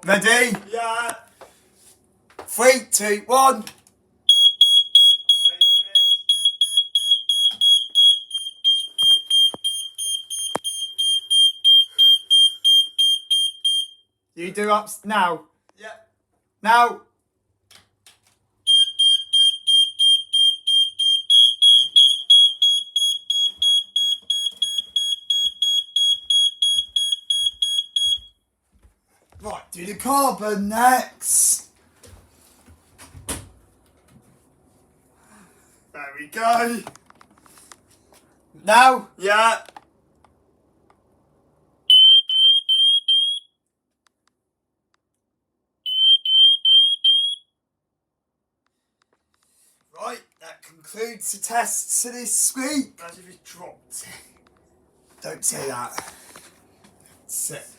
Ready? Yeah. 3, 2, 1. You do ups now. Yeah. Now. Right, do the carbon next. There we go. Now. Yeah. Right, that concludes the tests for this week. As if it's dropped. Don't say that. Sit.